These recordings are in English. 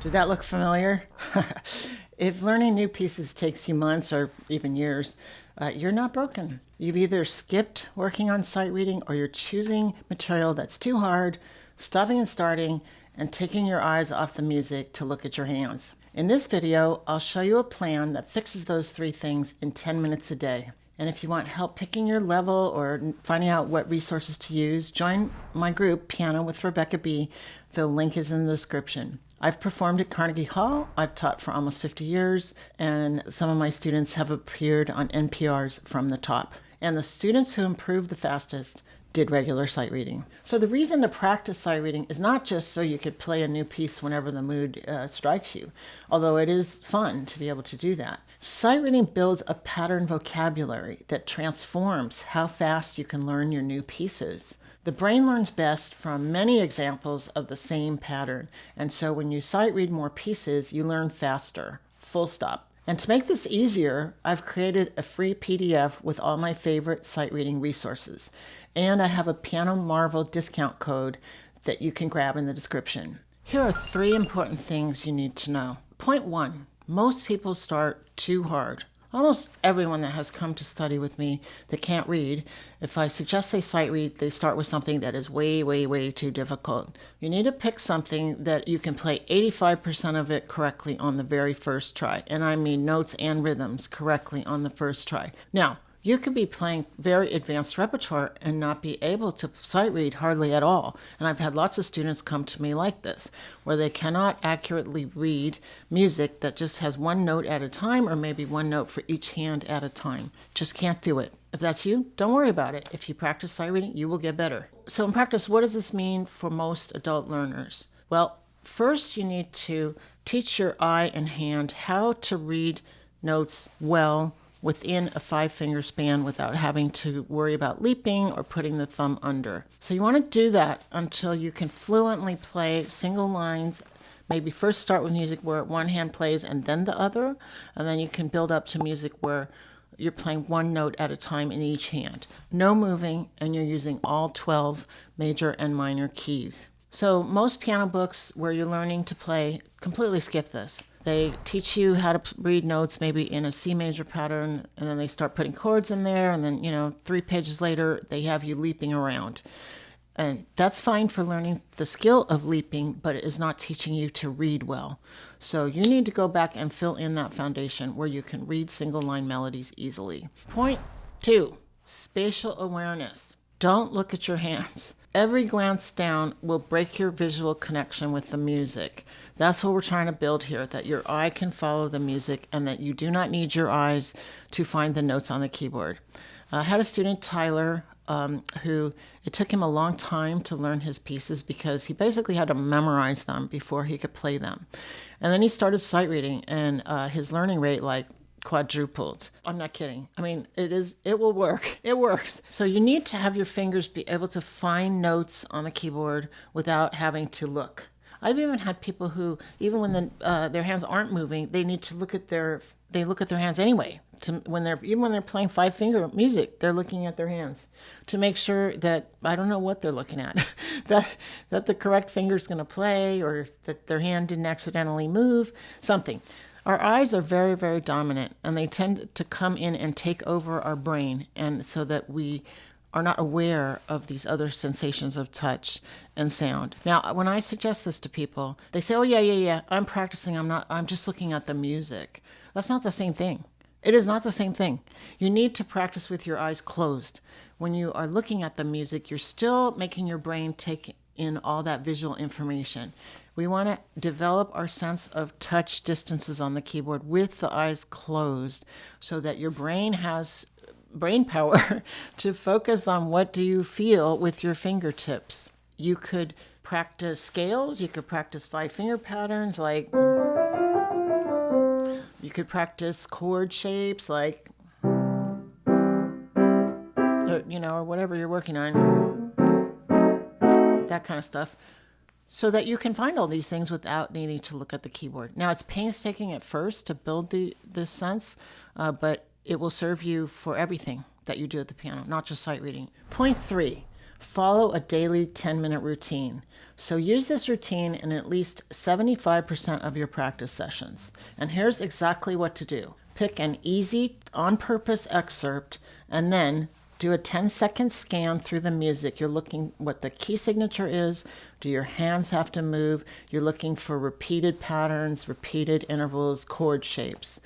Did that look familiar? If learning new pieces takes you months or even years, you're not broken. You've either skipped working on sight reading or you're choosing material that's too hard, stopping and starting, and taking your eyes off the music to look at your hands. In this video, I'll show you a plan that fixes those three things in 10 minutes a day. And if you want help picking your level or finding out what resources to use, join my group, Piano with Rebecca B. The link is in the description. I've performed at Carnegie Hall. I've taught for almost 50 years, and some of my students have appeared on NPRs from the top. And the students who improved the fastest did regular sight reading. So the reason to practice sight reading is not just so you could play a new piece whenever the mood strikes you, although it is fun to be able to do that. Sight reading builds a pattern vocabulary that transforms how fast you can learn your new pieces. The brain learns best from many examples of the same pattern, and so when you sight read more pieces, you learn faster, full stop. And to make this easier, I've created a free PDF with all my favorite sight reading resources. And I have a Piano Marvel discount code that you can grab in the description. Here are 3 important things you need to know. Point 1, most people start too hard. Almost everyone that has come to study with me that can't read, if I suggest they sight read, they start with something that is way, way, way too difficult. You need to pick something that you can play 85% of it correctly on the very first try. And I mean notes and rhythms correctly on the first try. Now, you could be playing very advanced repertoire and not be able to sight read hardly at all. And I've had lots of students come to me like this, where they cannot accurately read music that just has one note at a time or maybe one note for each hand at a time. Just can't do it. If that's you, don't worry about it. If you practice sight reading, you will get better. So in practice, what does this mean for most adult learners? Well, first you need to teach your eye and hand how to read notes well within a 5-finger span without having to worry about leaping or putting the thumb under. So you want to do that until you can fluently play single lines. Maybe first start with music where one hand plays and then the other, and then you can build up to music where you're playing one note at a time in each hand. No moving, and you're using all 12 major and minor keys. So most piano books where you're learning to play completely skip this. They teach you how to read notes maybe in a C major pattern, and then they start putting chords in there, and then, 3 pages later, they have you leaping around. And that's fine for learning the skill of leaping, but it is not teaching you to read well. So you need to go back and fill in that foundation where you can read single line melodies easily. Point 2, spatial awareness. Don't look at your hands. Every glance down will break your visual connection with the music. That's what we're trying to build here, that your eye can follow the music and that you do not need your eyes to find the notes on the keyboard. I had a student, Tyler, who it took him a long time to learn his pieces because he basically had to memorize them before he could play them. And then he started sight reading, and his learning rate quadrupled. I'm not kidding. I mean, it will work. It works. So you need to have your fingers be able to find notes on the keyboard without having to look. I've even had people who, even when their hands aren't moving, they need to look at their hands anyway. When they're playing 5-finger music, they're looking at their hands to make sure that, I don't know what they're looking at, that the correct finger is going to play, or that their hand didn't accidentally move, something. Our eyes are very, very dominant, and they tend to come in and take over our brain, and so that we are not aware of these other sensations of touch and sound. Now, when I suggest this to people, they say, oh, yeah, I'm practicing, I'm just looking at the music. That's not the same thing. It is not the same thing. You need to practice with your eyes closed. When you are looking at the music, you're still making your brain take in all that visual information. We want to develop our sense of touch distances on the keyboard with the eyes closed so that your brain has brain power to focus on what do you feel with your fingertips. You could practice scales, you could practice 5-finger patterns, like you could practice chord shapes, like, or whatever you're working on, that kind of stuff, so that you can find all these things without needing to look at the keyboard. Now, it's painstaking at first to build this sense, but it will serve you for everything that you do at the piano, not just sight reading. Point 3, Follow a daily 10-minute routine. So use this routine in at least 75% of your practice sessions. And here's exactly what to do. Pick an easy, on-purpose excerpt and then do a 10-second scan through the music. You're looking what the key signature is. Do your hands have to move? You're looking for repeated patterns, repeated intervals, chord shapes.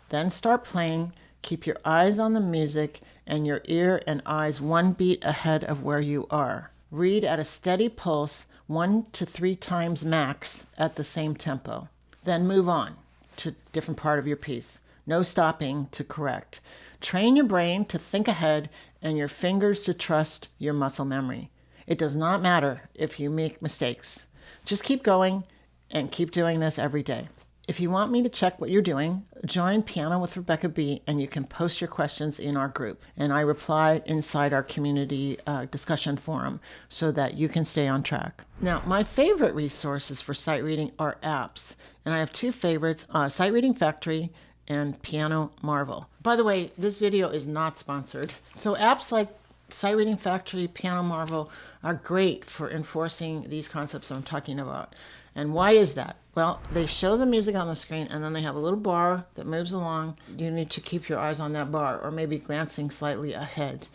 Then start playing. Keep your eyes on the music and your ear and eyes one beat ahead of where you are. Read at a steady pulse 1 to 3 times max at the same tempo. Then move on to a different part of your piece. No stopping to correct. Train your brain to think ahead and your fingers to trust your muscle memory. It does not matter if you make mistakes. Just keep going and keep doing this every day. If you want me to check what you're doing, join Piano with Rebecca B, and you can post your questions in our group. And I reply inside our community discussion forum so that you can stay on track. Now, my favorite resources for sight reading are apps. And I have 2 favorites, Sight Reading Factory and Piano Marvel. By the way, this video is not sponsored. So apps like Sight Reading Factory, Piano Marvel are great for enforcing these concepts that I'm talking about. And why is that? Well, they show the music on the screen and then they have a little bar that moves along. You need to keep your eyes on that bar or maybe glancing slightly ahead.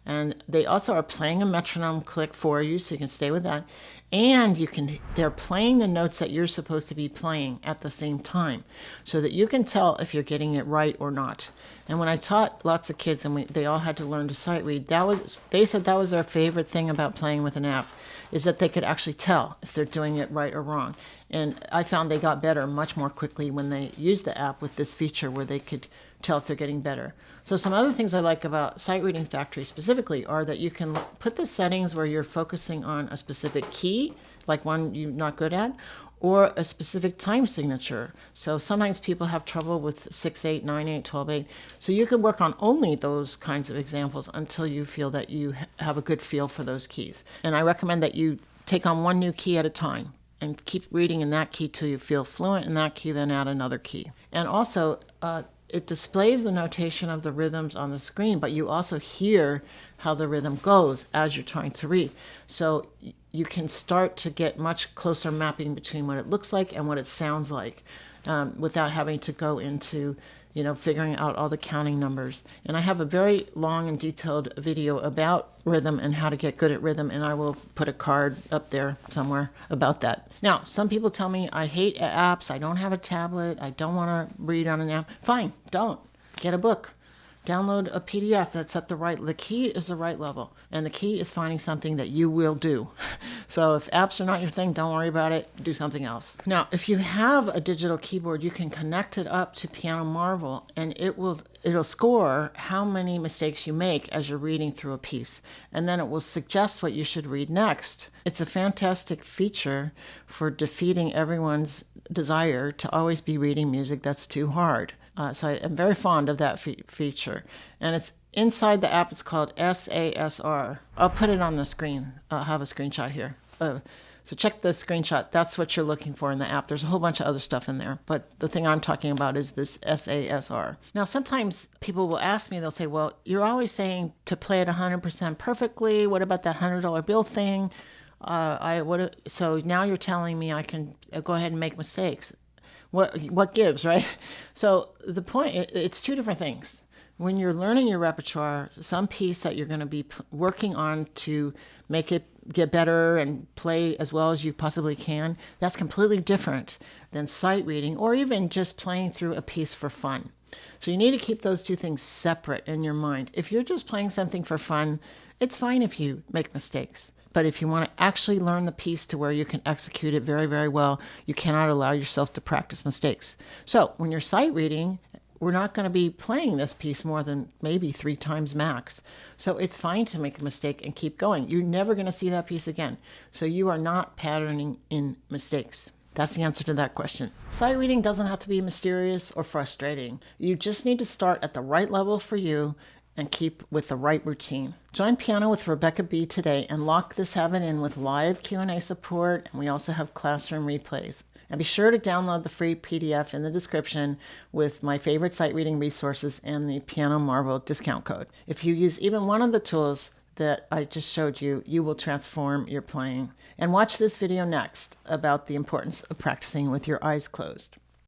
And they also are playing a metronome click for you so you can stay with that. And they're playing the notes that you're supposed to be playing at the same time so that you can tell if you're getting it right or not. And when I taught lots of kids and they all had to learn to sight read, they said that was their favorite thing about playing with an app, is that they could actually tell if they're doing it right or wrong. And I found they got better much more quickly when they used the app with this feature where they could tell if they're getting better. So some other things I like about Sight Reading Factory specifically are that you can put the settings where you're focusing on a specific key, like one you're not good at, or a specific time signature. So sometimes people have trouble with 6/8, 9/8, 12/8. So you can work on only those kinds of examples until you feel that you have a good feel for those keys. And I recommend that you take on one new key at a time and keep reading in that key till you feel fluent in that key, then add another key. And also, it displays the notation of the rhythms on the screen, but you also hear how the rhythm goes as you're trying to read. So you can start to get much closer mapping between what it looks like and what it sounds like without having to go into figuring out all the counting numbers. And I have a very long and detailed video about rhythm and how to get good at rhythm, and I will put a card up there somewhere about that. Now, some people tell me, I hate apps, I don't have a tablet, I don't want to read on an app. Fine, don't. Get a book. Download a PDF that's at the key is the right level, and the key is finding something that you will do. So if apps are not your thing, don't worry about it, do something else. Now, if you have a digital keyboard, you can connect it up to Piano Marvel, and it'll score how many mistakes you make as you're reading through a piece, and then it will suggest what you should read next. It's a fantastic feature for defeating everyone's desire to always be reading music that's too hard. So I'm very fond of that feature. And it's inside the app. It's called SASR. I'll put it on the screen. I'll have a screenshot here. So check the screenshot. That's what you're looking for in the app. There's a whole bunch of other stuff in there, but the thing I'm talking about is this SASR. Now, sometimes people will ask me, they'll say, well, you're always saying to play it 100% perfectly. What about that $100 bill thing? So now you're telling me I can go ahead and make mistakes. What gives, right? So the point, it's 2 different things. When you're learning your repertoire, some piece that you're going to be working on to make it get better and play as well as you possibly can, that's completely different than sight reading or even just playing through a piece for fun. So you need to keep those 2 things separate in your mind. If you're just playing something for fun, it's fine if you make mistakes. But if you want to actually learn the piece to where you can execute it very, very well, you cannot allow yourself to practice mistakes. So when you're sight reading, we're not going to be playing this piece more than maybe 3 times max. So it's fine to make a mistake and keep going. You're never going to see that piece again. So you are not patterning in mistakes. That's the answer to that question. Sight reading doesn't have to be mysterious or frustrating. You just need to start at the right level for you and keep with the right routine. Join Piano with Rebecca B today and lock this habit in with live Q&A support, and we also have classroom replays. And be sure to download the free PDF in the description with my favorite sight reading resources and the Piano Marvel discount code. If you use even one of the tools, that I just showed you, you will transform your playing. And watch this video next about the importance of practicing with your eyes closed.